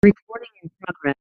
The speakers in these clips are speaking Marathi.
Recording in progress.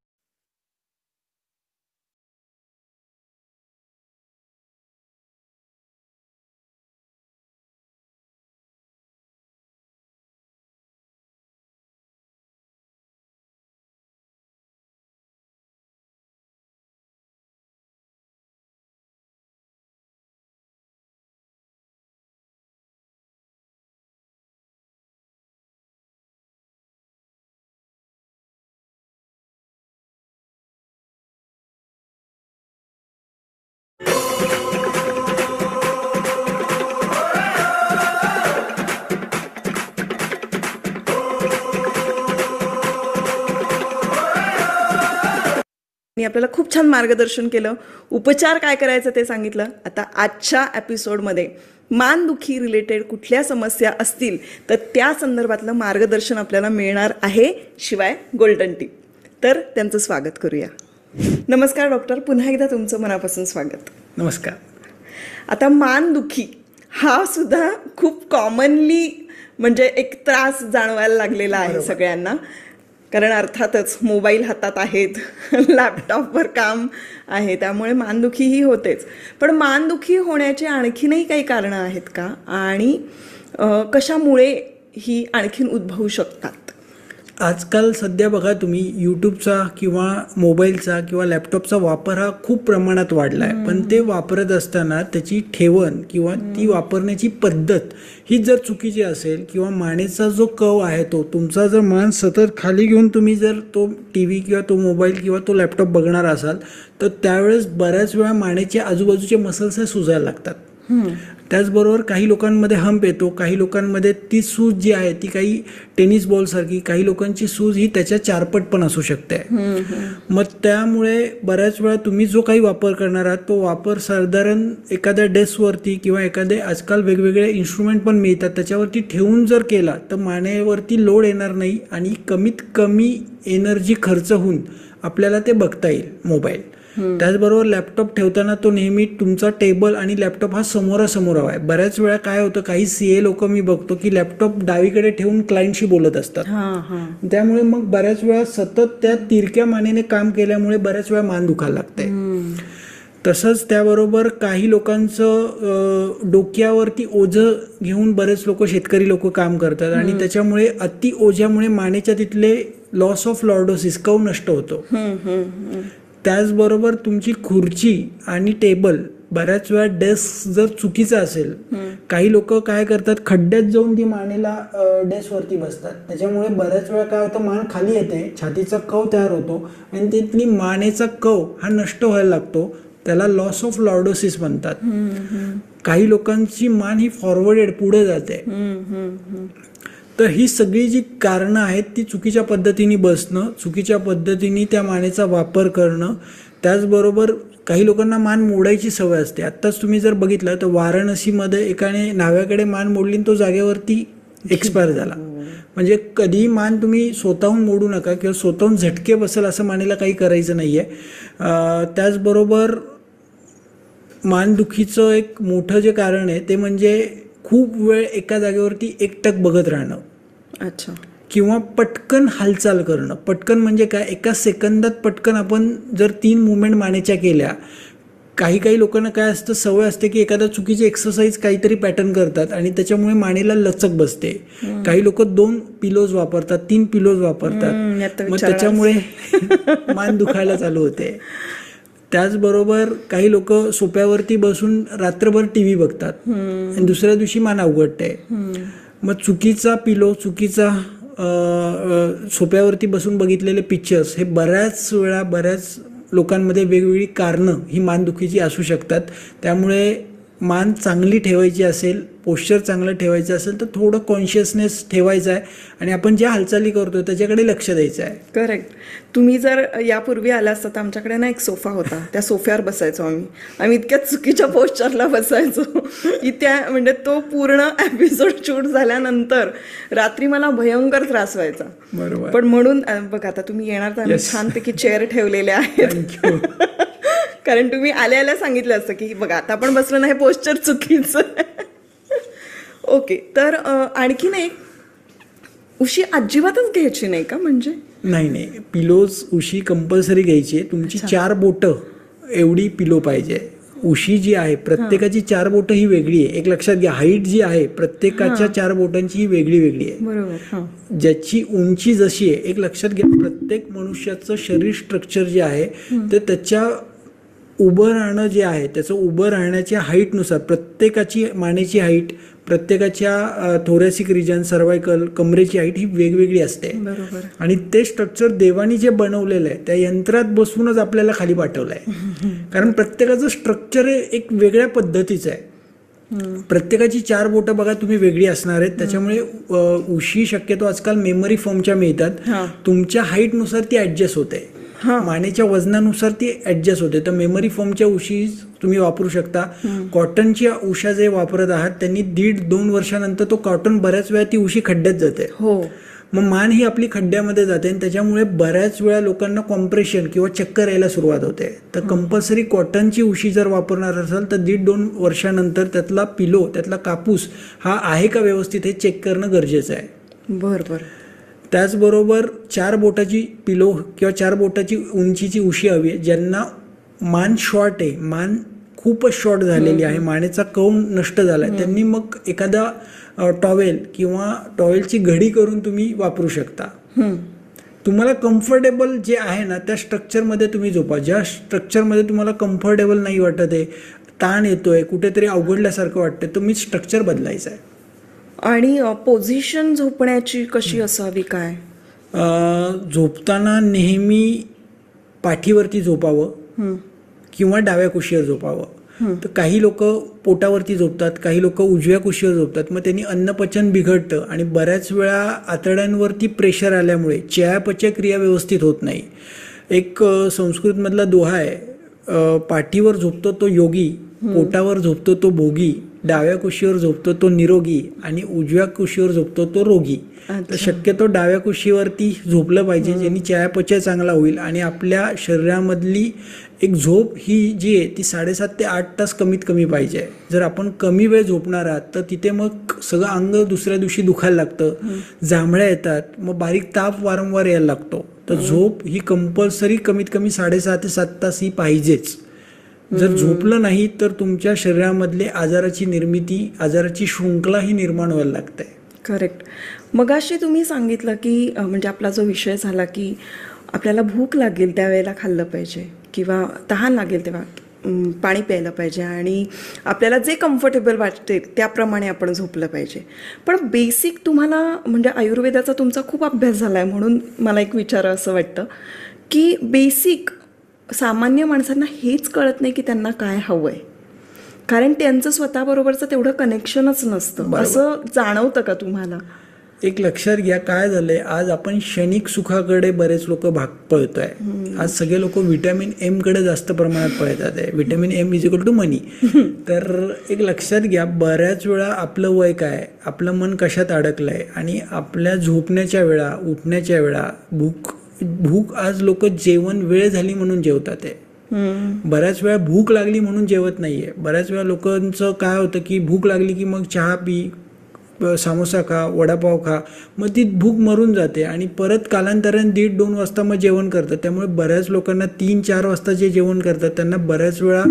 आणि आपल्याला खूप छान मार्गदर्शन केलं. उपचार काय करायचं ते सांगितलं. आता आजच्या एपिसोडमध्ये मानदुखी रिलेटेड कुठल्या समस्या असतील तर त्या संदर्भातलं मार्गदर्शन आपल्याला मिळणार आहे, शिवाय गोल्डन टिप. तर त्यांचं स्वागत करूया. नमस्कार डॉक्टर, पुन्हा एकदा तुमचं मनापासून स्वागत. नमस्कार. आता मानदुखी हा सुद्धा खूप कॉमनली म्हणजे एक त्रास जाणवायला लागलेला आहे सगळ्यांना. कारण अर्थातच मोबाईल हातात आहेत, लॅपटॉपवर काम आहे, त्यामुळे मानदुखी ही होतेच. पण मानदुखी होण्याची आणखीनही काही कारणं आहेत का, आणि कशामुळे ही आणखीन उद्भवू शकतात? आजकाल सध्या बघा तुम्ही यूट्यूबचा किंवा मोबाईलचा किंवा लॅपटॉपचा वापर हा खूप प्रमाणात वाढला आहे. पण ते वापरत असताना त्याची ठेवण किंवा ती वापरण्याची पद्धत ही जर चुकीची असेल किंवा मानेचा जो कव आहे तो तुमचा जर मान सतत खाली घेऊन तुम्ही जर तो टी व्ही किंवा तो मोबाईल किंवा तो लॅपटॉप बघणार असाल तर त्यावेळेस बऱ्याच वेळा मानेचे आजूबाजूचे मसल्स हे सुजायला लागतात. त्याचबरोबर काही लोकांमध्ये हंप येतो, काही लोकांमध्ये ती सूज जी आहे ती काही टेनिस बॉलसारखी, काही लोकांची सूज ही त्याच्या चारपट पण असू शकते. मग त्यामुळे बऱ्याच वेळा तुम्ही जो काही वापर करणार आहात तो वापर साधारण एखाद्या डेस्कवरती किंवा एखादे आजकाल वेगवेगळे इन्स्ट्रुमेंट पण मिळतात त्याच्यावरती ठेवून जर केला तर मानेवरती लोड येणार नाही आणि कमीत कमी एनर्जी खर्च होऊन आपल्याला ते बघता येईल मोबाईल. त्याचबरोबर लॅपटॉप ठेवताना तो नेहमी तुमचा टेबल आणि लॅपटॉप हा समोरासमोर हवा आहे. बऱ्याच वेळा काय होतं, काही सीए लोक मी बघतो की लॅपटॉप डावीकडे ठेवून क्लायंटशी बोलत असतात. त्यामुळे मग बऱ्याच वेळा सतत त्या तिरक्या मानेने काम केल्यामुळे बऱ्याच वेळा मान दुखायला लागते. तसंच त्याबरोबर काही लोकांचं डोक्यावरती ओझं घेऊन बरेच लोक, शेतकरी लोक काम करतात आणि त्याच्यामुळे अति ओझ्यामुळे मानेच्या तिथले लॉस ऑफ लॉर्डोसिस कव नष्ट होतो. त्याचबरोबर तुमची खुर्ची आणि टेबल, बऱ्याच वेळा डेस्क जर चुकीचा असेल, काही लोक काय करतात खड्ड्यात जाऊन ती मानेला डेस्कवरती बसतात. त्याच्यामुळे बऱ्याच वेळा काय होतं, मान खाली येते, छातीचा कव तयार होतो आणि तिथली मानेचा कव हा नष्ट व्हायला लागतो. त्याला लॉस ऑफ लॉर्डोसिस म्हणतात. काही लोकांची मान ही फॉरवर्डेड पुढे जाते. तर ही सगळी जी कारणं आहेत ती चुकीच्या पद्धतीने बसणं, चुकीच्या पद्धतीने त्या मानेचा वापर करणं. त्याचबरोबर काही लोकांना मान मोडायची सवय असते. आत्ताच तुम्ही जर बघितलं तर वाराणसीमध्ये एकाने नाव्याकडे मान मोडली आणि तो जागेवरती एक्सपायर झाला. म्हणजे कधीही मान तुम्ही स्वतःहून मोडू नका किंवा स्वतःहून झटके बसेल असं मानेला काही करायचं नाही आहे. त्याचबरोबर मानदुखीचं एक मोठं जे कारण आहे ते म्हणजे खूप वेळ एका जागेवरती एकटक बघत राहणं. अच्छा. किंवा पटकन हालचाल करणं. पटकन म्हणजे काय, एका सेकंदात पटकन आपण जर 3 मुवमेंट मानेच्या केल्या. काही लोकांना काय असतं, सवय असते की एखादा चुकीची एक्सरसाइज काहीतरी पॅटर्न करतात आणि त्याच्यामुळे मानेला लचक बसते. काही लोक 2 पिलोज वापरतात, 3 पिलोज वापरतात, मग त्याच्यामुळे मान दुखायला चालू होते. त्याचबरोबर काही लोक सोप्यावरती बसून रात्रभर टीव्ही बघतात आणि दुसऱ्या दिवशी मान अवघडते. मग चुकीचा पिलो, चुकीचा सोप्यावरती बसून बघितलेले पिक्चर्स हे बऱ्याच वेळा बऱ्याच लोकांमध्ये वेगवेगळी कारणं ही मानदुखीची असू शकतात. त्यामुळे मान चांगली ठेवायची असेल, पोश्चर चांगलं ठेवायचं असेल तर थोडं कॉन्शियसनेस ठेवायचा आहे आणि आपण ज्या हालचाली करतो त्याच्याकडे लक्ष द्यायचं आहे. करेक्ट. तुम्ही जर यापूर्वी आला असता तर आमच्याकडे ना एक सोफा होता, त्या सोफ्यावर बसायचो आम्ही इतक्या चुकीच्या पोश्चरला बसायचो की त्या म्हणजे तो पूर्ण एपिसोड शूट झाल्यानंतर रात्री मला भयंकर त्रास व्हायचा. बरोबर. पण म्हणून बघा, आता तुम्ही येणार तर आम्ही छानपैकी चेअर ठेवलेले आहेत. कारण तुम्ही आल्या सांगितलं असतं की बघा आता आपण बसलो ना, हे पोश्चर चुकीचं. ओके. तर आणखीन एक उशी अजिबातच घ्यायची नाही का म्हणजे? नाही, पिलोज उशी कंपल्सरी घ्यायची आहे. तुमची 4 बोटं एवढी पिलो पाहिजे. उशी जी आहे प्रत्येकाची 4 बोटं ही वेगळी आहे. एक लक्षात घ्या, हाईट जी आहे प्रत्येकाच्या 4 बोटांची ही वेगळी वेगळी आहे. बरोबर. ज्याची उंची जशी आहे, एक लक्षात घ्या, प्रत्येक मनुष्याचं शरीर स्ट्रक्चर जे आहे ते त्याच्या उभं राहणं जे आहे त्याचं उभं राहण्याच्या हाईटनुसार प्रत्येकाची मानेची हाईट, प्रत्येकाच्या थोरॅसिक रिजन, सर्वायकल, कमरेची हाईट ही वेगवेगळी असते. बरोबर. आणि ते स्ट्रक्चर देवानी जे बनवलेलं आहे त्या यंत्रात बसूनच आपल्याला खाली पाठवलं आहे. कारण प्रत्येकाचं स्ट्रक्चर एक वेगळ्या पद्धतीचं आहे. प्रत्येकाची 4 बोटं बघा तुम्ही वेगळी असणार आहेत. त्याच्यामुळे उशी शक्यतो आजकाल मेमरी फॉर्मच्या मिळतात. तुमच्या हाईटनुसार ती ऍडजस्ट होते, मानेच्या वजनानुसार ती ऍडजस्ट होते. तर मेमरी फॉर्मच्या उशी तुम्ही वापरू शकता. कॉटनच्या उशा जे वापरत आहात त्यांनी 1.5-2 वर्षानंतर तो कॉटन बऱ्याच वेळा ती उशी खड्ड्यात जाते. मग मान ही आपली खड्ड्यामध्ये जाते आणि त्याच्यामुळे बऱ्याच वेळा लोकांना कॉम्प्रेशन किंवा चक्कर यायला सुरुवात होते. तर कंपल्सरी कॉटनची उशी जर वापरणार असाल तर 1.5-2 वर्षानंतर त्यातला पिलो, त्यातला कापूस हा आहे का व्यवस्थित हे चेक करणं गरजेचं आहे. बरोबर. त्याचबरोबर 4 बोटाची पिलो किंवा 4 बोटाची उंचीची उशी हवी आहे. ज्यांना मान शॉर्ट आहे, मान खूपच शॉर्ट झालेली आहे, मानेचा कौन नष्ट झाला आहे, त्यांनी मग एखादा टॉवेल किंवा टॉवेलची घडी करून तुम्ही वापरू शकता. तुम्हाला कम्फर्टेबल जे आहे ना त्या स्ट्रक्चरमध्ये तुम्ही झोपा. ज्या स्ट्रक्चरमध्ये तुम्हाला कम्फर्टेबल नाही वाटत आहे, ताण येतोय, कुठेतरी अवघडल्यासारखं वाटतं, तुम्ही स्ट्रक्चर बदलायचं आहे. आणि पोझिशन झोपण्याची कशी असावी काय? झोपताना नेहमी पाठीवरती झोपावं किंवा डाव्या कुशीवर झोपावं. तर काही लोक पोटावरती झोपतात, काही लोक उजव्या कुशीवर झोपतात. मग त्यांनी अन्नपचन बिघडतं आणि बऱ्याच वेळा आतड्यांवरती प्रेशर आल्यामुळे चयापचय क्रिया व्यवस्थित होत नाही. एक संस्कृतमधला दोहा आहे, पाठीवर झोपतो तो योगी, पोटावर झोपतो तो भोगी, डाव्या कुशीवर झोपतो तो निरोगी आणि उजव्या कुशीवर झोपतो तो रोगी. तर शक्यतो डाव्या कुशीवरती झोपलं पाहिजे, ज्यांनी चयापचय चांगला होईल आणि आपल्या शरीरामधली एक झोप ही जी आहे ती 7.5 ते 8 तास कमीत कमी पाहिजे. जर आपण कमी वेळ झोपणार आहात तर तिथे मग सगळं अंग दुसऱ्या दिवशी दुखायला लागतं, जांभळ्या येतात, मग बारीक ताप वारंवार यायला लागतो. तर झोप ही कंपल्सरी कमीत कमी 6.5 ते 7 तास ही पाहिजेच. जर झोपलं नाही तर तुमच्या शरीरामधले आजाराची निर्मिती, आजाराची शृंखला ही निर्माण व्हायला लागते. करेक्ट. मगाशी तुम्ही सांगितलं की म्हणजे आपला जो विषय झाला की आपल्याला भूक लागेल त्यावेळेला खाल्लं पाहिजे किंवा तहान लागेल तेव्हा पाणी प्यायलं पाहिजे आणि आपल्याला जे कम्फर्टेबल वाटते त्याप्रमाणे आपण झोपलं पाहिजे. पण बेसिक तुम्हाला म्हणजे आयुर्वेदाचा तुमचा खूप अभ्यास झाला आहे म्हणून मला एक विचार असं वाटतं की बेसिक सामान्य माणसांना हेच कळत नाही की त्यांना काय हवं आहे, कारण त्यांचं स्वतःबरोबरचं तेवढं कनेक्शनच नसतं. असं जाणवतं का तुम्हाला? एक लक्षात घ्या, काय झालंय, आज आपण क्षणिक सुखाकडे बरेच लोक भाग पळतोय. आज सगळे लोक व्हिटॅमिन एम कडे जास्त प्रमाणात पळतात आहे. व्हिटॅमिन एम = मनी. तर एक लक्षात घ्या, बऱ्याच वेळा आपलं वय काय, आपलं मन कशात अडकलंय आणि आपल्या झोपण्याच्या वेळा, उठण्याच्या वेळा, भूक आज लोक जेवण वेळ झाली म्हणून जेवतात आहे. बऱ्याच वेळा भूक लागली म्हणून जेवत नाहीये. बऱ्याच वेळा लोकांचं काय होतं की भूक लागली की मग चहा पी, समोसा खा, वडापाव खा, मग ती भूक मरून जाते आणि परत कालांतराने 1:30-2 वाजता मग जेवण करतात. त्यामुळे बऱ्याच लोकांना 3-4 वाजता जे जेवण करतात त्यांना बऱ्याच वेळा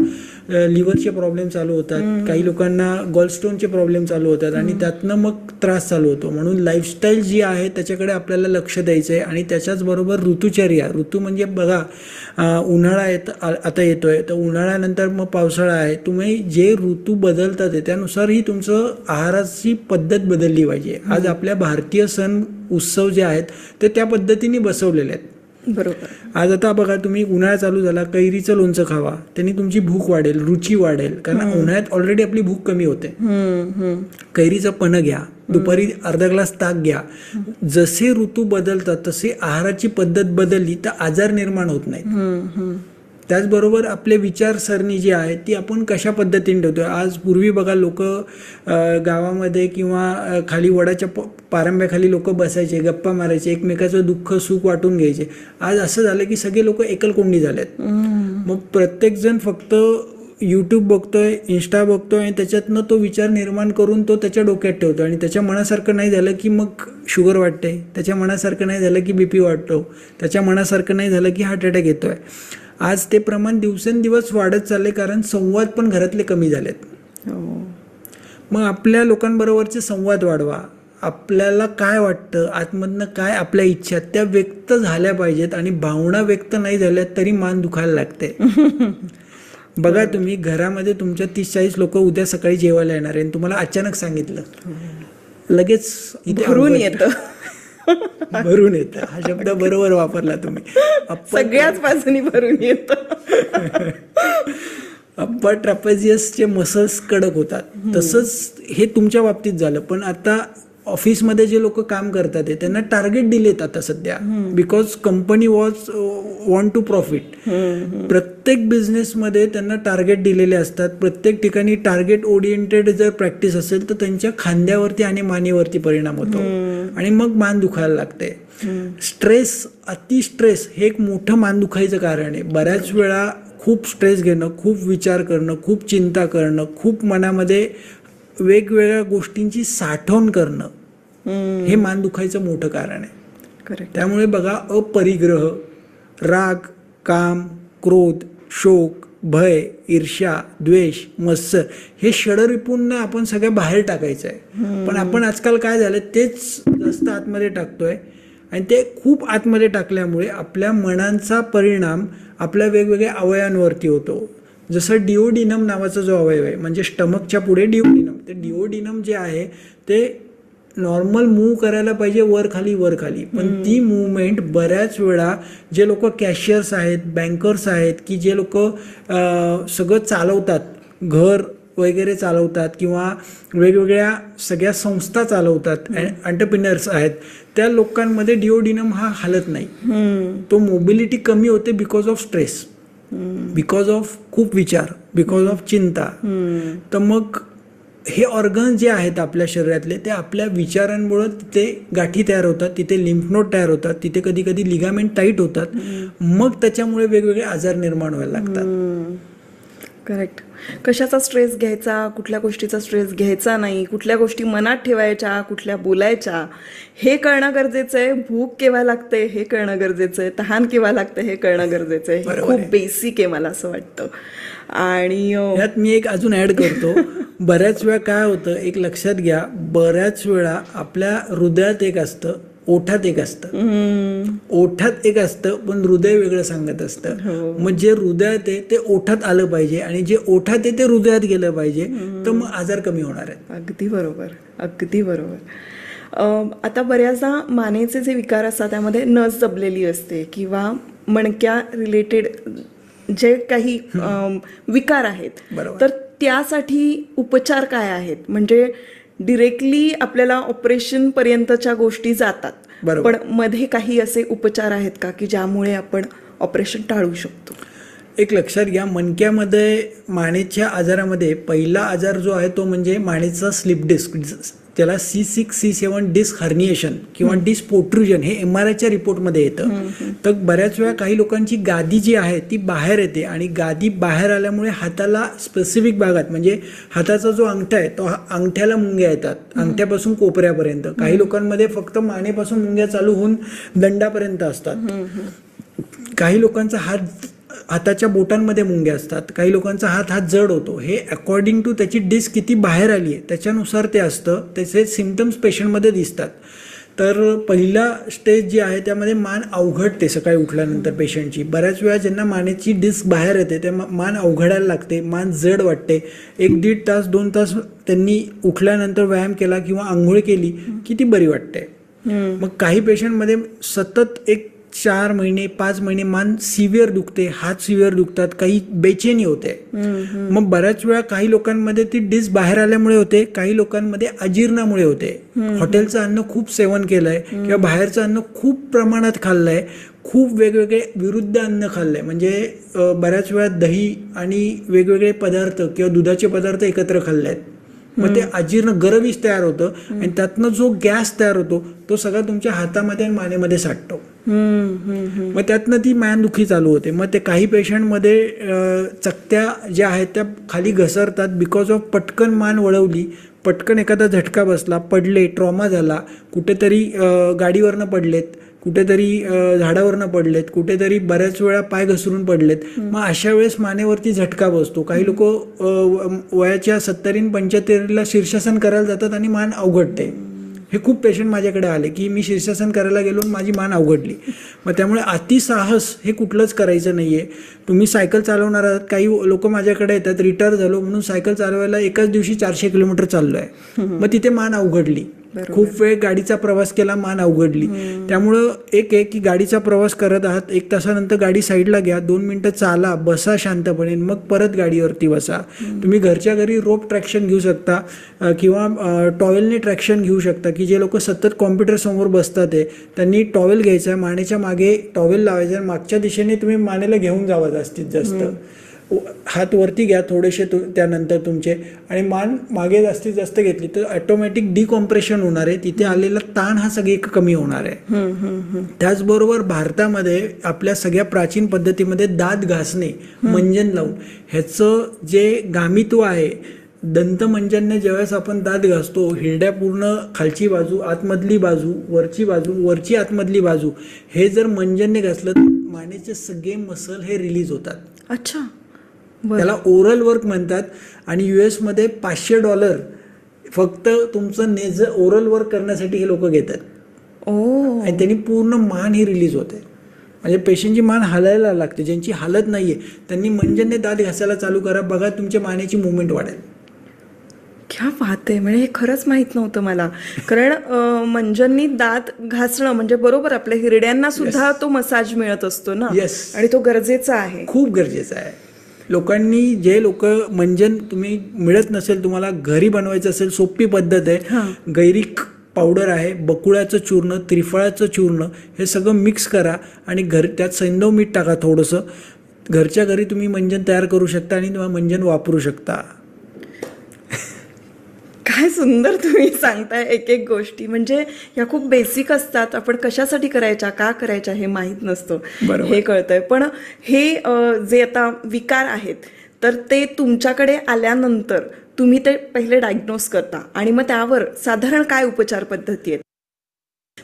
लिव्हरचे प्रॉब्लेम चालू होतात, काही लोकांना गॉलस्टोनचे प्रॉब्लेम चालू होतात आणि त्यातनं मग त्रास चालू होतो. म्हणून लाईफस्टाईल जी आहे त्याच्याकडे आपल्याला लक्ष द्यायचं आहे. आणि त्याच्याच बरोबर ऋतुचर्या, ऋतू म्हणजे बघा उन्हाळा आता येतोय तर उन्हाळ्यानंतर मग पावसाळा आहे. तुम्ही जे ऋतू बदलतात त्यानुसारही तुमचं आहाराची पद्धत बदलली पाहिजे. आज आपल्या भारतीय सण उत्सव जे आहेत ते त्या पद्धतीने बसवलेले आहेत. बरोबर. आज आता बघा तुम्ही उन्हाळा चालू झाला, कैरीचं लोणचं खावा, त्यांनी तुमची भूक वाढेल, रुची वाढेल. कारण उन्हाळ्यात ऑलरेडी आपली भूक कमी होते. कैरीचं पन्ह घ्या, दुपारी अर्धा ग्लास ताक घ्या. जसे ऋतू बदलतात तसे आहाराची पद्धत बदलली तर आजार निर्माण होत नाहीत. त्याचबरोबर आपले विचारसरणी जी आहे ती आपण कशा पद्धतीने ठेवतोय. आज पूर्वी बघा लोक गावामध्ये किंवा खाली वडाच्या पारंब्याखाली लोक बसायचे, गप्पा मारायचे, एकमेकाचं दुःख सुख वाटून घ्यायचे. आज असं झालं की सगळे लोक एकलकोंडी झालेत. मग प्रत्येकजण फक्त यूट्यूब बघतोय, इंस्टा बघतोय आणि त्याच्यातनं तो विचार निर्माण करून तो त्याच्या डोक्यात ठेवतो आणि त्याच्या मनासारखं नाही झालं की मग शुगर वाटते, त्याच्या मनासारखं नाही झालं की BP वाढतो, त्याच्या मनासारखं नाही झालं की हार्ट अटॅक येतोय. आज ते प्रमाण दिवसेंदिवस वाढत चालले कारण संवाद पण घरातले कमी झालेत. मग आपल्या लोकांबरोबरचे संवाद वाढवा. आपल्याला काय वाटतं, आतमधनं काय आपल्या इच्छा त्या व्यक्त झाल्या पाहिजेत आणि भावना व्यक्त नाही झाल्या तरी मान दुखायला लागते. बघा तुम्ही घरामध्ये तुमच्या 30-40 लोक उद्या सकाळी जेवायला येणार आहे आणि तुम्हाला अचानक सांगितलं, लगेच इथे भरून येतं. भरून येतं. हा शब्द बरोबर वापरला तुम्ही. सगळ्याच बाजूनी भरून येतं. अप्पर ट्रॅपेझियसचे मसल्स कडक होतात. तसंच हे तुमच्या बाबतीत झालं. पण आता ऑफिसमध्ये जे लोक काम करतात त्यांना टार्गेट दिलेत आता सध्या, because company want to profit. प्रत्येक बिझनेसमध्ये त्यांना टार्गेट दिलेले असतात. प्रत्येक ठिकाणी टार्गेट ओरिएंटेड जर प्रॅक्टिस असेल तर त्यांच्या खांद्यावरती आणि मानेवरती परिणाम होतो आणि मग मान दुखायला लागते. स्ट्रेस, अति स्ट्रेस हे एक मोठं मान दुखायचं कारण आहे. बऱ्याच वेळा खूप स्ट्रेस घेणं, खूप विचार करणं, खूप चिंता करणं, खूप मनामध्ये वेगवेगळ्या गोष्टींची साठवण करणं हे मान दुखायचं मोठं कारण आहे. त्यामुळे बघा, अपरिग्रह, राग, काम, क्रोध, शोक, भय, ईर्ष्या, द्वेष, मत्सर हे षडरिपूंना आपण सगळ्या बाहेर टाकायचं आहे. पण आपण आजकाल काय झालं तेच जास्त आतमध्ये टाकतोय आणि ते खूप आतमध्ये टाकल्यामुळे आपल्या मनांचा परिणाम आपल्या वेगवेगळ्या अवयवांवरती होतो. जसं डिओडिनम नावाचा जो अवयव आहे, म्हणजे स्टमकच्या पुढे डिओडिनम, ते डिओडिनम जे आहे ते नॉर्मल मूव्ह करायला पाहिजे वर खाली वर खाली, पण ती मूवमेंट बऱ्याच वेळा जे लोक कॅशियर्स आहेत, बँकर्स आहेत, की जे लोक सगळं चालवतात, घर वगैरे चालवतात किंवा वेगवेगळ्या सगळ्या संस्था चालवतात, एंटरप्रिनर्स आहेत, त्या लोकांमध्ये डिओडिनम हा हालत नाही. तो मोबिलिटी कमी होते because of stress, because of खूप विचार, बिकॉज ऑफ चिंता. तर मग हे ऑर्गन्स जे आहेत आपल्या शरीरातले ते आपल्या विचारांमुळे तिथे गाठी तयार होतात, तिथे लिम्फ नोड तयार होतात, तिथे कधी कधी लिगामेंट टाईट होतात, मग त्याच्यामुळे वेगवेगळे आजार निर्माण व्हायला लागतात. करेक्ट. कशाचा स्ट्रेस घ्यायचा, कुठल्या गोष्टीचा स्ट्रेस घ्यायचा नाही, कुठल्या गोष्टी मनात ठेवायच्या, कुठल्या बोलायच्या, हे कळणं गरजेचं आहे. भूक केव्हा लागते हे कळणं गरजेचं आहे. तहान केव्हा लागते हे कळणं गरजेचं आहे. हे खूप बेसिक आहे मला असं वाटतं. आणि यात मी एक अजून ऍड करतो. बऱ्याच वेळा काय होतं, एक लक्षात घ्या, बऱ्याच वेळा आपल्या हृदयात एक असतं, ओठात एक असतं, ओठात एक असतं पण हृदय वेगळं सांगत असतं. मग जे हृदयात आहे ते ओठात आलं पाहिजे आणि जे ओठात आहे ते हृदयात गेलं पाहिजे, तर मग आजार कमी होणार आहेत. अगदी बरोबर, अगदी बरोबर. आता बऱ्याचदा मानेचे जे विकार असतात त्यामध्ये नस दबलेली असते किंवा मणक्या रिलेटेड जे काही विकार आहेत, तर त्यासाठी उपचार काय आहेत? म्हणजे डिरेक्टली आपल्याला ऑपरेशन पर्यंतच्या गोष्टी जातात, पण मध्ये काही असे उपचार आहेत का की ज्यामुळे आपण ऑपरेशन टाळू शकतो? एक लक्षात घ्या, मणक्यामध्ये मानेच्या आजारामध्ये पहिला आजार जो आहे तो म्हणजे मानेचा स्लिप डिस्क, त्याला C6, C7 डिस्क हर्निएशन किंवा डिस्क पोट्रुजन हे MRIच्या रिपोर्टमध्ये येतं. तर बऱ्याच वेळा काही लोकांची गादी जी आहे ती बाहेर येते आणि गादी बाहेर आल्यामुळे हाताला स्पेसिफिक भागात, म्हणजे हाताचा जो अंगठा आहे तो अंगठ्याला मुंग्या येतात, अंगठ्यापासून कोपऱ्यापर्यंत. काही लोकांमध्ये फक्त मानेपासून मुंग्या चालू होऊन दंडापर्यंत असतात. काही लोकांचा हाताच्या बोटांमध्ये मुंग्या असतात, काही लोकांचा हात जड होतो. हे अकॉर्डिंग टू त्याची डिस्क किती बाहेर आली आहे त्याच्यानुसार ते असतं. त्याचे सिम्पटम्स पेशंटमध्ये दिसतात. तर पहिला स्टेज जी आहे त्यामध्ये मान अवघडते सकाळी उठल्यानंतर पेशंटची. बऱ्याच वेळा ज्यांना मानेची डिस्क बाहेर येते ते मान अवघडायला लागते, मान जड वाटते. 1-1.5 तास 2 तास त्यांनी उठल्यानंतर व्यायाम केला किंवा आंघोळ केली की ती बरी वाटते. मग काही पेशंटमध्ये सतत 4 महिने 5 महिने मान सिव्हिअर दुखते, हात सिव्हिअर दुखतात, काही बेचैनी होते. मग बऱ्याच वेळा काही लोकांमध्ये ती डिस्क बाहेर आल्यामुळे होते, काही लोकांमध्ये अजीर्णामुळे होते. हॉटेलचं अन्न खूप सेवन केलंय किंवा बाहेरचं अन्न खूप प्रमाणात खाल्लंय, खूप वेगवेगळे विरुद्ध अन्न खाल्लंय, म्हणजे बऱ्याच वेळा दही आणि वेगवेगळे पदार्थ किंवा दुधाचे पदार्थ एकत्र खाल्ले आहेत. मग ते अजीर्ण गरविष तयार होतं आणि त्यातनं जो गॅस तयार होतो तो सगळा तुमच्या हातामध्ये आणि मानेमध्ये साठतो. मग त्यातनं ती मानदुखी चालू होते. मग ते काही पेशंटमध्ये चकत्या ज्या आहेत त्या खाली घसरतात बिकॉज ऑफ पटकन मान वळवली, पटकन एखादा झटका बसला, पडले, ट्रॉमा झाला, कुठेतरी गाडीवरनं पडलेत, कुठेतरी झाडावरनं पडलेत, कुठेतरी बऱ्याच वेळा पाय घसरून पडलेत. मग अशा वेळेस मानेवरती झटका बसतो. काही लोक वयाच्या 70-75ला शीर्षासन करायला जातात आणि मान अवघडते. हे खूप पेशंट माझ्याकडे आले की मी शीर्षासन करायला गेलो माझी मान अवघडली. मग त्यामुळे अतिसाहस हे कुठलंच करायचं नाहीये. तुम्ही सायकल चालवणार आहात, काही लोक माझ्याकडे येतात रिटायर झालो म्हणून सायकल चालवायला एकाच दिवशी 400 किलोमीटर चाललोय, मग तिथे मान अवघडली. खूप वेळ गाडीचा प्रवास केला, मान अवघडली. त्यामुळं एक की गाडीचा प्रवास करत आहात, 1 तासानंतर गाडी साईडला घ्या, 2 मिनिटं चाला, बसा शांतपणे, मग परत गाडीवरती बसा. तुम्ही घरच्या घरी रोप ट्रॅक्शन घेऊ शकता किंवा टॉवेलने ट्रॅक्शन घेऊ शकता. की जे लोक सतत कॉम्प्युटर समोर बसतात त्यांनी टॉवेल घ्यायचा, मानेच्या मागे टॉवेल लावायचा, मागच्या दिशेने तुम्ही मानेला घेऊन जावा जास्तीत जास्त. हात वरती घ्या थोडेसे त्यानंतर तुमचे, आणि मान मागे जास्तीत जास्त घेतली तर ऑटोमॅटिक डिकॉम्प्रेशन होणार आहे. तिथे आलेला ताण हा सगळे कमी होणार आहे. त्याचबरोबर भारतामध्ये आपल्या सगळ्या प्राचीन पद्धतीमध्ये दात घासणे, मंजन लावून, ह्याचं जे गामित्व आहे, दंतमंजनने ज्यावेळेस आपण दात घासतो, हिरड्या पूर्ण खालची बाजू, आतमधली बाजू, वरची बाजू, वरची आतमधली बाजू, हे जर मंजनने घासलं तर मानेचे सगळे मसल हे रिलीज होतात. अच्छा, त्याला ओरल वर्क म्हणतात. आणि US मध्ये $500 फक्त तुमचं ओरल वर्क करण्यासाठी हे लोक घेतात. आणि त्यांनी पूर्ण मान ही रिलीज होते. म्हणजे पेशंटची मान हलायला लागते. ज्यांची हालत नाहीये त्यांनी मंजनने दात घासायला चालू करा, बघा तुमच्या मानेची मुवमेंट वाढेल. क्या बात आहे. म्हणजे हे खरंच माहित नव्हतं मला. कारण मंजननी दात घासणं म्हणजे बरोबर आपल्या हिरड्यांना सुद्धा तो मसाज मिळत असतो ना. आणि तो गरजेचा आहे, खूप गरजेचा आहे. लोकांनी, जे लोक मंजन तुम्ही मिळत नसेल, तुम्हाला घरी बनवायचं असेल, सोपी पद्धत आहे. गैरिक पावडर आहे, बकुळाचं चूर्ण, त्रिफळाचं चूर्ण, हे सगळं मिक्स करा आणि त्यात सैंधव मीठ टाका थोडंसं. घरच्या घरी तुम्ही मंजन तयार करू शकता आणि तुम्हाला मंजन वापरू शकता. काय सुंदर तुम्ही सांगताय एक एक गोष्टी. म्हणजे या खूप बेसिक असतात, आपण कशासाठी करायच्या, का करायच्या हे माहीत नसतं, हे कळतंय. पण हे जे आता विकार आहेत तर ते तुमच्याकडे आल्यानंतर तुम्ही ते पहिले डायग्नोज करता आणि मग त्यावर साधारण काय उपचार पद्धती आहेत.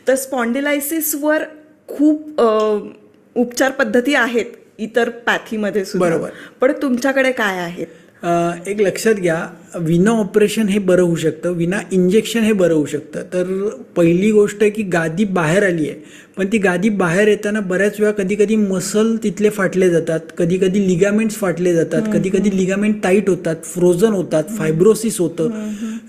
तर स्पॉन्डिलायसिसवर खूप उपचार पद्धती आहेत इतर पॅथीमध्ये सुद्धा, पण तुमच्याकडे काय आहेत? एक लक्षात घ्या, विना ऑपरेशन हे बरं होऊ शकतं, विना इंजेक्शन हे बरं होऊ शकतं. तर पहिली गोष्ट आहे की गादी बाहेर आली आहे, पण ती गादी बाहेर येताना बऱ्याच वेळा कधी कधी मसल तिथले फाटले जातात, कधी कधी लिगामेंट्स फाटले जातात, कधी कधी लिगामेंट टाईट होतात, फ्रोझन होतात, फायब्रोसिस होतं,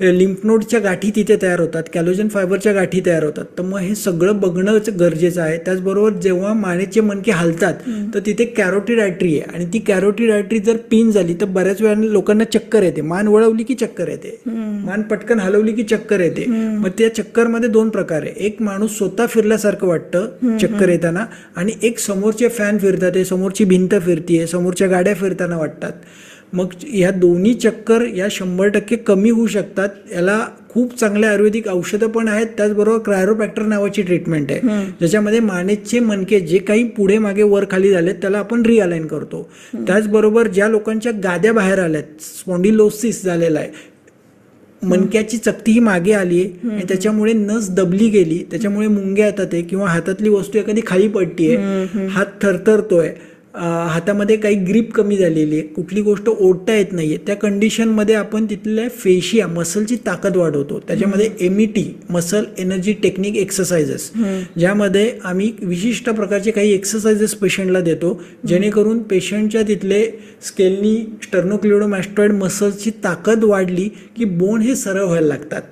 लिम्फ नोडच्या गाठी तिथे तयार होतात, कॅलोजन फायबरच्या गाठी तयार होतात. तर मग हे सगळं बघणं गरजेचं आहे. त्याचबरोबर जेव्हा मानेचे मणके हालतात तर तिथे कॅरोटिड आर्टरी आहे आणि ती कॅरोटिड आर्टरी जर पिन झाली तर बऱ्याच वेळा लोकांना चक्कर येते. मान वळवली की चक्कर येते, मान पटकन हलवली की चक्कर येते. मग त्या चक्करमध्ये 2 प्रकार आहे. एक माणूस स्वतः फिरल्यासारखं वाटतं चक्कर येताना, आणि एक समोरचे फॅन फिरतात, समोरची भिंत फिरतीये, समोरच्या गाड्या फिरताना वाटतात. मग ह्या दोन्ही चक्कर या 100% कमी होऊ शकतात. याला खूप चांगले आयुर्वेदिक औषधं पण आहेत. त्याचबरोबर क्रायरोप्रॅक्टर नावाची ट्रीटमेंट आहे, ज्याच्यामध्ये मानेचे मणके जे काही पुढे मागे वर खाली झालेत त्याला आपण रिअलाइन करतो. त्याचबरोबर ज्या लोकांच्या गाद्या बाहेर आल्यात, स्पॉन्डिलोसिस झालेला आहे, मणक्याची चकती ही मागे आली आणि त्याच्यामुळे नस दबली गेली, त्याच्यामुळे मुंग्या येतात आहे, किंवा हातातली वस्तू एखादी खाली पडतीये, हात थरथरतोय, हातामध्ये काही ग्रीप कमी झालेली आहे, कुठली गोष्ट ओढता येत नाहीये, त्या कंडिशनमध्ये आपण तिथल्या फेशिया मसलची ताकद वाढवतो. त्याच्यामध्ये MET, muscle energy technique exercises, ज्यामध्ये आम्ही विशिष्ट प्रकारचे काही एक्सरसाइजेस पेशंटला देतो, जेणेकरून पेशंटच्या तिथले स्केलनी स्टर्नोक्लिडोमॅस्टॉइड मसल्सची ताकद वाढली की बोन हे सरळ व्हायला लागतात.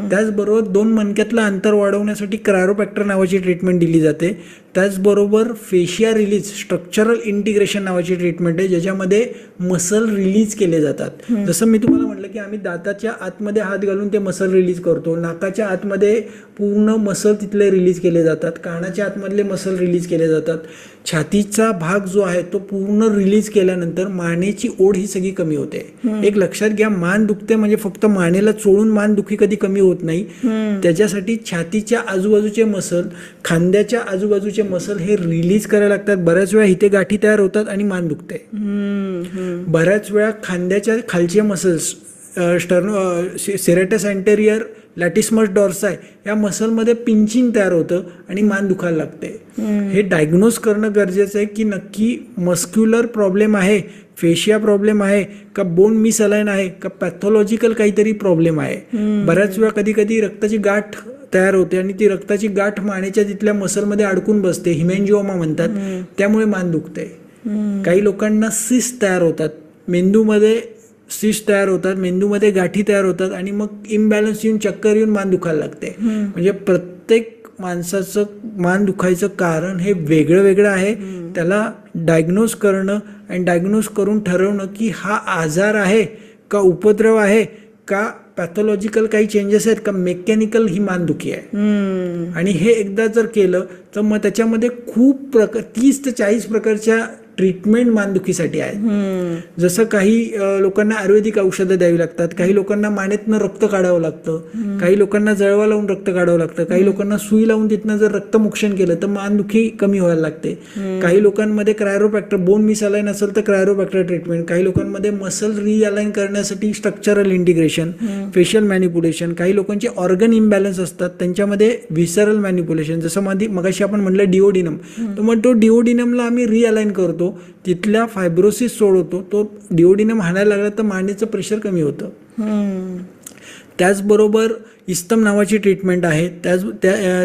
त्याचबरोबर 2 मणक्यातलं अंतर वाढवण्यासाठी क्रायरोप्रॅक्टर नावाची ट्रीटमेंट दिली जाते. त्याचबरोबर फेशिया रिलीज स्ट्रक्चरल इंटिग्रेशन नावाची ट्रीटमेंट आहे, ज्याच्यामध्ये मसल रिलीज केले जातात. जसं मी तुम्हाला म्हटलं की आम्ही दाताच्या आतमध्ये हात घालून ते मसल रिलीज करतो, नाकाच्या आतमध्ये पूर्ण मसल तिथले रिलीज केले जातात, कानाच्या आतमधले मसल रिलीज केले जातात, छातीचा भाग जो आहे तो पूर्ण रिलीज केल्यानंतर मानेची ओढ ही सगळी कमी होते. एक लक्षात घ्या, मान दुखते म्हणजे फक्त मानेला चोळून मान दुखी कधी कमी होत नाही. त्याच्यासाठी छातीच्या आजूबाजूचे मसल, खांद्याच्या आजूबाजूचे मसल हे रिलीज करायला लागतात. बऱ्याच वेळा इथे गाठी तयार होतात आणि मान दुखते. बऱ्याच वेळा खांद्याच्या खालचे मसल्स सेरेटस अँटेरियर, लॅटिसमस डॉर्साय या मसलमध्ये पिंचिंग तयार होतं आणि मान दुखायला लागते. हे डायग्नोज करणं गरजेचं आहे की नक्की मस्क्युलर प्रॉब्लेम आहे, फेशिया प्रॉब्लेम आहे का, बोन मिसअलाइन आहे का, पॅथॉलॉजिकल काहीतरी प्रॉब्लेम आहे. बऱ्याच वेळा कधी कधी रक्ताची गाठ तयार होते आणि ती रक्ताची गाठ मानेच्या तिथल्या मसलमध्ये अडकून बसते, हिमेंजिओमा म्हणतात, त्यामुळे मान दुखते. काही लोकांना सिस्ट तयार होतात, मेंदूमध्ये सिस्ट तयार होतात, मेंदूमध्ये गाठी तयार होतात आणि मग इम्बॅलन्स येऊन चक्कर येऊन मान दुखायला लागते. म्हणजे प्रत्येक माणसाचं मान दुखायचं कारण हे वेगळं वेगळं आहे. त्याला डायग्नोज करणं आणि डायग्नोज करून ठरवणं की हा आजार आहे का, उपद्रव आहे का, पॅथॉलॉजिकल काही चेंजेस आहेत का, मेकॅनिकल ही मानदुखी आहे. आणि हे एकदा जर केलं तर मग त्याच्यामध्ये खूप 30 ते 40 प्रकारच्या ट्रीटमेंट मानदुखीसाठी आहेत. जसं काही लोकांना आयुर्वेदिक औषधं द्यावी लागतात, काही लोकांना मानेतनं रक्त काढावं लागतं, काही लोकांना जळवा लावून रक्त काढावं लागतं, काही लोकांना सुई लावून तिथनं जर रक्तमोक्षण केलं तर मानदुखी कमी व्हायला लागते. काही लोकांमध्ये क्रायोप्रॅक्टर, बोन मिसअलाइन असेल तर क्रायोप्रॅक्टर ट्रीटमेंट, काही लोकांमध्ये मसल रिअलाइन करण्यासाठी स्ट्रक्चरल इंटिग्रेशन, फेशियल मॅनिप्युलेशन, काही लोकांचे ऑर्गन इम्बॅलन्स असतात त्यांच्यामध्ये व्हिसरल मॅनिप्युलेशन, जसं मगाशी आपण म्हटलं डिओडिनम, तर मग तो डिओडिनमला आम्ही रिअलाइन करतो, तिथल्या फायब्रोसिस सोडवतो, तो डिओडिनम हाणायला लागला तर मानेचं प्रेशर कमी होतं. त्याचबरोबर इस्तम नावाची ट्रीटमेंट आहे,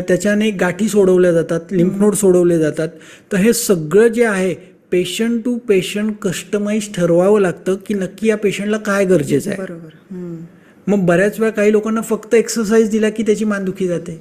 त्याच्याने गाठी सोडवल्या जातात, लिम्फ नोड सोडवले जातात. तर हे सगळं जे आहे पेशंट टू पेशंट कस्टमाइज ठरवावं लागतं की नक्की या पेशंटला काय गरजेचं आहे. मग बऱ्याच वेळा काही लोकांना फक्त एक्सरसाइज दिला की त्याची मानदुखी जाते,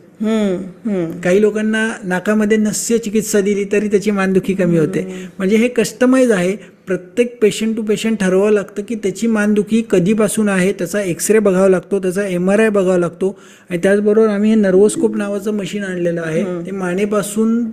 काही लोकांना नाकामध्ये नस्य चिकित्सा दिली तरी त्याची मानदुखी कमी होते. म्हणजे हे कस्टमाइज आहे, प्रत्येक पेशंट टू पेशंट ठरवावं लागतं की त्याची मानदुखी कधीपासून आहे, त्याचा एक्सरे बघावा लागतो, त्याचा MRI बघावा लागतो. आणि त्याचबरोबर आम्ही हे नर्वोस्कोप नावाचं मशीन आणलेलं आहे, ते मानेपासून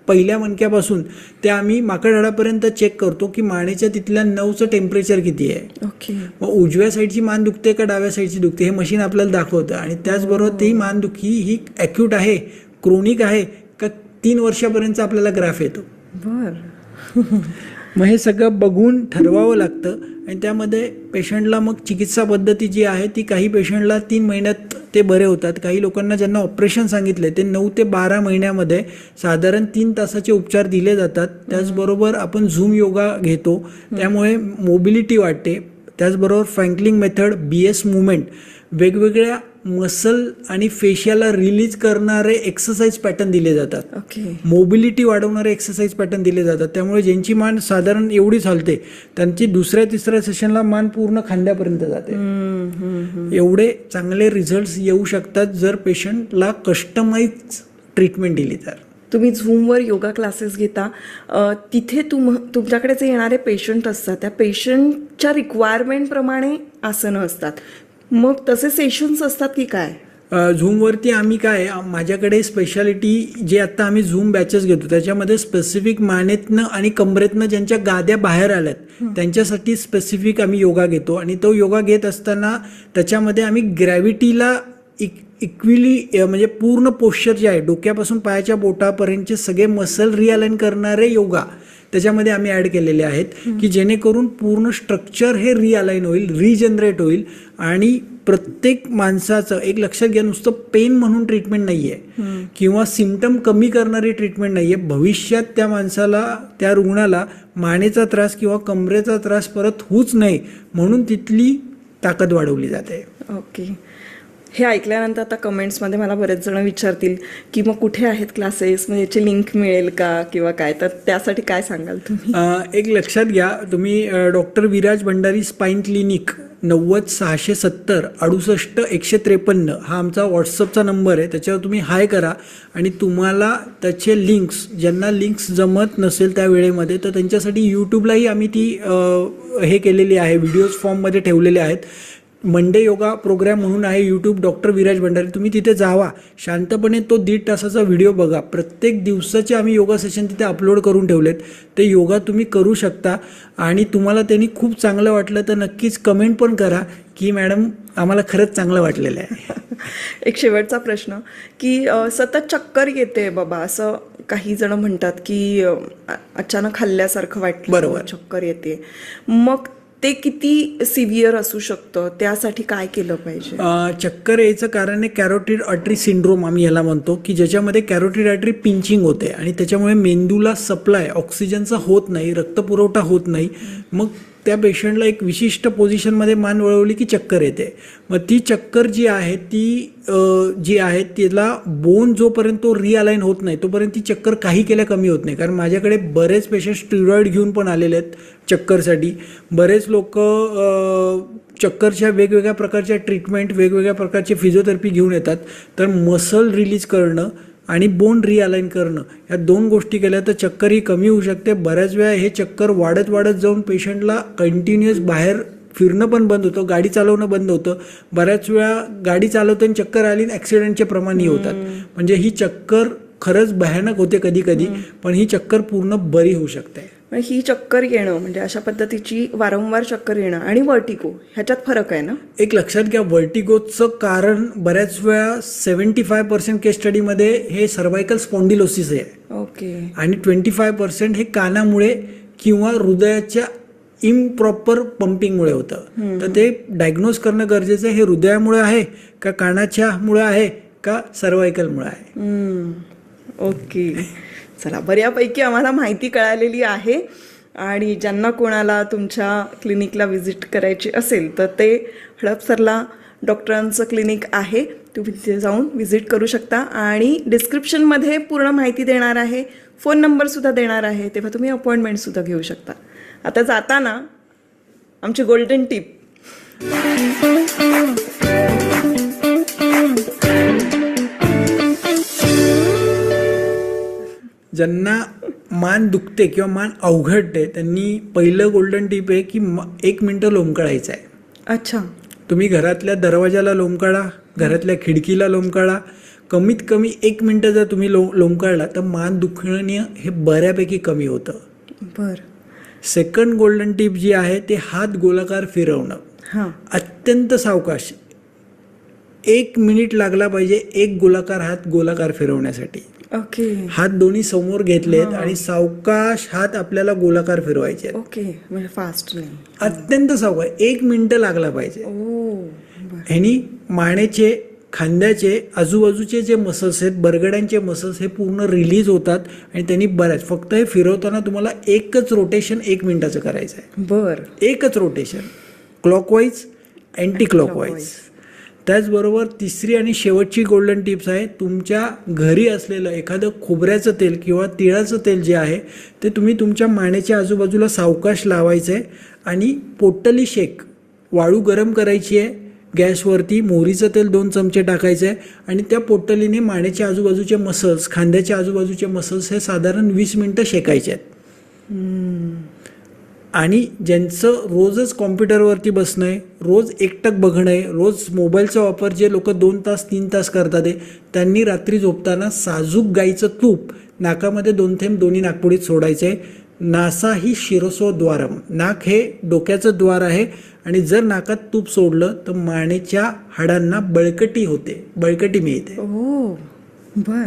पहिल्या मणक्यापासून ते आम्ही माकडहाडापर्यंत चेक करतो की मानेच्या तिथल्या नवचं टेम्परेचर किती आहे. मग उजव्या साईडची मान दुखते का डाव्या साईडची दुखते हे मशीन आपल्याला दाखवतं. आणि त्याचबरोबर ती मानदुखी ही ॲक्यूट आहे, क्रोनिक आहे का, 3 वर्षापर्यंत आपल्याला ग्राफ येतो. मग हे सगळं बघून ठरवावं लागतं. आणि त्यामध्ये पेशंटला मग चिकित्सा पद्धती जी आहे ती काही पेशंटला 3 महिन्यात ते बरे होतात, काही लोकांना ज्यांना ऑपरेशन सांगितले ते 9 ते 12 महिन्यामध्ये साधारण 3 तासाचे उपचार दिले जातात. त्याचबरोबर आपण झूम योगा घेतो, त्यामुळे मोबिलिटी वाढते. त्याचबरोबर फ्रँकलिंग मेथड, BS मुवमेंट, वेगवेगळ्या मसल आणि फेशियाला रिलीज करणारे एक्सरसाइज पॅटर्न दिले जातात, मोबिलिटी वाढवणारे एक्सरसाइज पॅटर्न दिले जातात. त्यामुळे ज्यांची मान साधारण एवढीच हलते त्यांची दुसऱ्या तिसऱ्या सेशनला मान पूर्ण खांद्यापर्यंत जाते. एवढे चांगले रिझल्ट्स येऊ शकतात जर पेशंटला कस्टमाइज ट्रीटमेंट दिली तर. तुम्ही झूमवर योगा क्लासेस घेता, तिथे तुमच्याकडे जे येणारे पेशंट असतात त्या पेशंटच्या रिक्वायरमेंटप्रमाणे आसनं असतात, मग तसे सेशन्स असतात की काय? झूमवरती आम्ही काय, माझ्याकडे स्पेशालिटी जे आता आम्ही झूम बॅचेस घेतो त्याच्यामध्ये स्पेसिफिक मानेतनं आणि कमरेतनं ज्यांच्या गाद्या बाहेर आल्यात त्यांच्यासाठी स्पेसिफिक आम्ही योगा घेतो. आणि तो योगा घेत असताना त्याच्यामध्ये आम्ही ग्रॅव्हिटीला इक्विली म्हणजे पूर्ण पोश्चर जे आहे डोक्यापासून पायाच्या बोटापर्यंतचे सगळे मसल रिअलाइन करणारे योगा त्याच्यामध्ये आम्ही ॲड केलेले आहेत की जेणेकरून पूर्ण स्ट्रक्चर हे रिअलाइन होईल, रिजनरेट होईल. आणि प्रत्येक माणसाचं एक लक्षात घ्या, नुसतं पेन म्हणून ट्रीटमेंट नाही आहे किंवा सिम्पटम कमी करणारी ट्रीटमेंट नाही आहे. भविष्यात त्या माणसाला, त्या रुग्णाला मानेचा त्रास किंवा कमरेचा त्रास परत होऊच नये म्हणून तिथली ताकद वाढवली जाते. ओके. हे ऐकल्यानंतर आता कमेंट्समध्ये मला बरेच जण विचारतील की मग कुठे आहेत क्लासेस, म्हणजे याची लिंक मिळेल का किंवा काय, तर त्यासाठी काय सांगाल तुम्ही? एक लक्षात घ्या, तुम्ही doctor Viraj Bhandari spine clinic 90 670 68 153 हा आमचा व्हॉट्सअपचा नंबर आहे. त्याच्यावर तुम्ही हाय करा आणि तुम्हाला त्याचे लिंक्स, ज्यांना लिंक्स जमत नसेल त्या वेळेमध्ये, तर त्यांच्यासाठी यूट्यूबलाही आम्ही ती हे केलेली आहे, व्हिडिओज फॉर्ममध्ये ठेवलेले आहेत. मंडे योगा प्रोग्राम म्हणून आहे यूट्यूब, डॉक्टर विराज भंडारी. तुम्ही तिथे जावा, शांतपणे तो 1.5 तासाचा व्हिडिओ बघा. प्रत्येक दिवसाचे आम्ही योगा सेशन तिथे अपलोड करून ठेवलेत. ते योगा तुम्ही करू शकता आणि तुम्हाला त्यांनी खूप चांगलं वाटलं तर नक्कीच कमेंट पण करा की मॅडम आम्हाला खरंच चांगलं वाटलेलं आहे. एक शेवटचा प्रश्न की सतत चक्कर येते बाबा असं काही जण म्हणतात की अचानक हल्ल्यासारखं वाटतं, बरोबर, चक्कर येते, मग ते किती सिव्हिअर असू शकतं, त्यासाठी काय केलं पाहिजे? चक्कर यायचं कारण आहे कॅरोटिड आर्टरी सिंड्रोम आम्ही याला म्हणतो, की ज्याच्यामध्ये कॅरोटिड आर्टरी पिंचिंग होते आणि त्याच्यामुळे मेंदूला सप्लाय ऑक्सिजनचा होत नाही, रक्तपुरवठा होत नाही. मग त्या पेशंटला एक विशिष्ट पोझिशनमध्ये मान वळवली की चक्कर येते. मग ती चक्कर जी आहे तिला बोन जोपर्यंत तो रिअलाईन होत नाही तोपर्यंत ती चक्कर काही केल्या कमी होत नाही. कारण माझ्याकडे बरेच पेशंट स्टिरॉइड घेऊन पण आलेले आहेत चक्करसाठी. बरेच लोक चक्करच्या वेगवेगळ्या प्रकारच्या ट्रीटमेंट, वेगवेगळ्या प्रकारचे फिजिओथेरपी घेऊन येतात. तर मसल रिलीज करणं आणि बोन रिअलाईन करणं या 2 गोष्टी केल्या तर चक्कर ही कमी होऊ शकते. बऱ्याच वेळा हे चक्कर वाढत जाऊन पेशंटला कंटिन्युअस बाहेर फिरणं पण बंद होतं, गाडी चालवणं बंद होतं. बऱ्याच वेळा गाडी चालवताना चक्कर आली आणि ॲक्सिडेंटचे प्रमाणही होतात. म्हणजे ही चक्कर खरंच भयानक होते कधी कधी, पण ही चक्कर पूर्ण बरी होऊ शकते. ही चक्कर येणं म्हणजे अशा पद्धतीची वारंवार चक्कर येणं आणि वर्टिगो ह्याच्यात फरक आहे ना? एक लक्षात घ्या, वर्टिगोचं कारण बऱ्याच वेळा 75% केस स्टडीमध्ये हे सर्वायकल स्पॉन्डिलोसिस आहे. ओके. आणि 25% हे कानामुळे किंवा हृदयाच्या इम्प्रॉपर पंपिंगमुळे होतं. तर ते डायग्नोज करणं गरजेचं आहे. हे हृदयामुळे आहे का कानाच्या मुळे आहे का सर्वायकलमुळे आहे? ओके, चला, बऱ्यापैकी आम्हाला माहिती कळालेली आहे. आणि ज्यांना कोणाला तुमच्या क्लिनिकला व्हिजिट करायची असेल तर ते हडपसरला डॉक्टरांचं क्लिनिक आहे, तुम्ही तिथे जाऊन व्हिजिट करू शकता. आणि डिस्क्रिप्शनमध्ये पूर्ण माहिती देणार आहे, फोन नंबरसुद्धा देणार आहे, तेव्हा तुम्ही अपॉइंटमेंटसुद्धा घेऊ शकता. आता जाताना आमची गोल्डन टिप. ज्यांना मान दुखते किंवा मान अवघडते त्यांनी पहिलं गोल्डन टिप आहे की 1 मिनिटं लोंबकळायचं आहे. अच्छा. तुम्ही घरातल्या दरवाजाला लोंबकाळा, घरातल्या खिडकीला लोंबकाळा. कमीत कमी 1 मिनिटं जर तुम्ही लोंबकाळला तर मान दुखणं हे बऱ्यापैकी कमी होतं. बरं. सेकंड गोल्डन टिप जी आहे ते हात गोलाकार फिरवणं. अत्यंत सावकाश, 1 मिनिट लागला पाहिजे एक गोलाकार फिरवण्यासाठी. ओके. हात दोन्ही समोर घेतलेत आणि सावकाश हात आपल्याला गोलाकार फिरवायचे. ओके, म्हणजे फास्ट नाही, अत्यंत सावकाश, 1 मिनिट लागला पाहिजे. ह्यानी मानेचे, खांद्याचे आजूबाजूचे जे मसल्स आहेत, बरगड्यांचे मसल्स हे पूर्ण रिलीज होतात आणि त्यांनी बऱ्याच, फक्त हे फिरवताना तुम्हाला एकच रोटेशन 1 मिनिटाचं करायचं आहे. बरं. एकच रोटेशन, क्लॉकवाईज, अँटी क्लॉकवाईज. त्याचबरोबर तिसरी आणि शेवटची गोल्डन टिप्स आहे, तुमच्या घरी असलेलं एखादं खोबऱ्याचं तेल किंवा तिळाचं तेल जे आहे ते तुम्ही तुमच्या मानेच्या आजूबाजूला सावकाश लावायचं आहे आणि पोटली शेक, वाळू गरम करायची आहे गॅसवरती, मोहरीचं तेल 2 चमचे टाकायचं आहे आणि त्या पोटलीने मानेच्या आजूबाजूचे मसल्स, खांद्याच्या आजूबाजूचे मसल्स हे साधारण 20 मिनिटं शेकायचे आहेत. आणि ज्यांचं रोजच कॉम्प्युटरवरती बसणं आहे, रोज एकटक बघणं आहे, रोज मोबाईलचा वापर जे लोक 2 तास 3 तास करतात त्यांनी रात्री झोपताना साजूक गाईचं तूप नाकामध्ये 2 थेंब दोन्ही नाकपुडीत सोडायचं आहे. नासा ही शिरसोद्वारम, नाक हे डोक्याचं द्वार आहे आणि जर नाकात तूप सोडलं तर मानेच्या हाडांना बळकटी होते, बळकटी मिळते. ओ बर,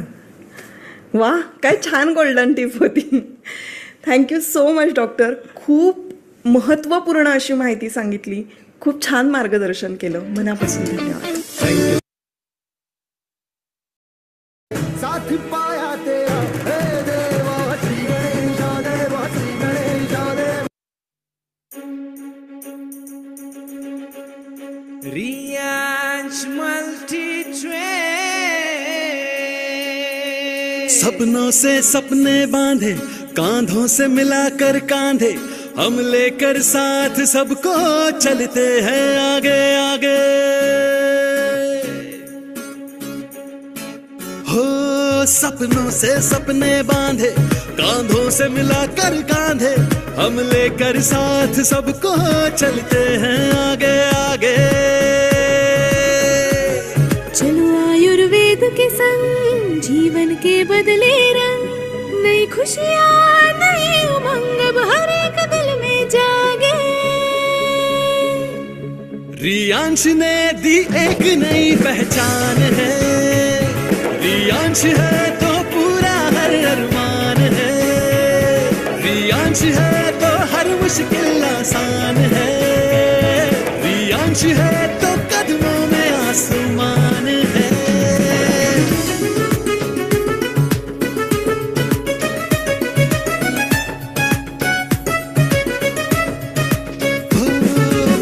वा, काय छान गोल्डन टिप होती. थँक्यू सो मच डॉक्टर, खूप महत्त्वपूर्ण अशी माहिती सांगितली, खूप छान मार्गदर्शन केलं, मनापासून धन्यवाद. थँक्यू. सपनों से सपने बांधे, कांधों से मिलाकर कांधे, हम लेकर साथ सबको चलते हैं आगे आगे। हो सपनों से सपने बांधे, कांधों से मिलाकर कांधे, हम लेकर साथ सबको चलते हैं आगे आगे। चलो आयुर्वेद के संग जीवन के बदले रंग, नई खुशियाँ नई उमंग अब हर एक दिल में जागे। रियांश ने दी एक नई पहचान है, रियांश है तो पूरा हर अरमान है, रियांश है तो हर मुश्किल आसान है, रियांश है तो कदमों में आसमान है।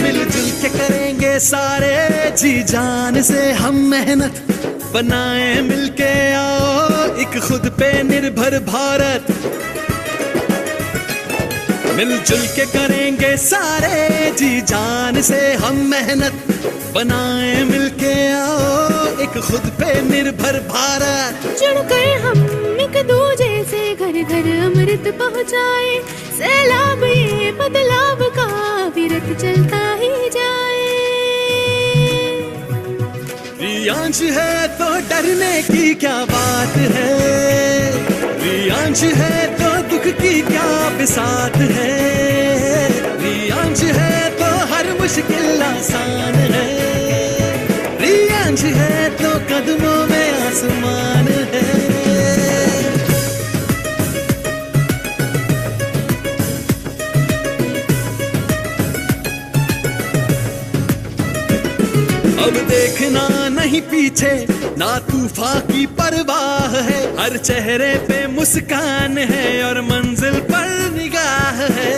मिलजुल के करेंगे सारे जी जान से हम मेहनत, बनाए मिलके आओ एक खुद पे निर्भर भारत। मिलजुल के करेंगे सारे जी जान से हम मेहनत, बनाए मिलके आओ एक खुद पे निर्भर भारत। जुड़कर हम एक दूजे से घर घर अमृत पहुँचाए, सैलाब ये बदलाव का विरत चलता ही जाए। रियांश है तो डरने की क्या बात है, रियांश है तो दुख की क्या बिसात है, रियांश है तो हर मुश्किल आसान है, रियांश है तो कदमों में आसमान है। अब देखना नहीं पीछे ना तूफान की परवाह है, हर चेहरे पे मुस्कान है और मंजिल पर निगाह है।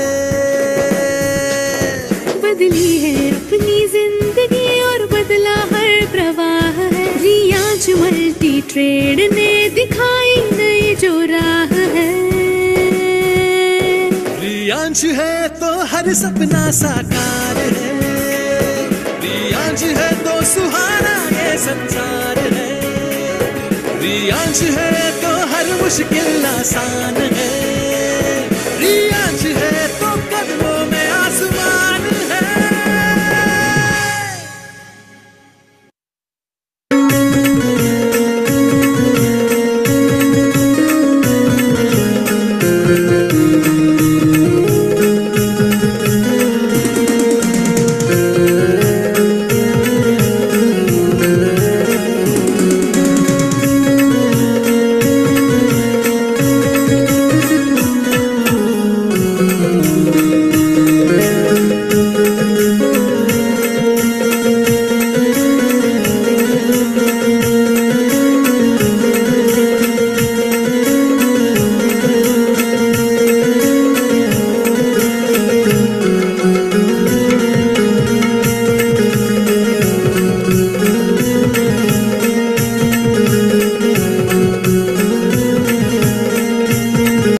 बदली है अपनी जिंदगी और बदला हर प्रवाह है, रियांश मल्टी ट्रेड ने दिखाई नई जो राह है। रियांश है तो हर सपना साकार है, रियांश है तो सुहाना ये संसार है, रियांश है तो हर मुश्किल आसान है,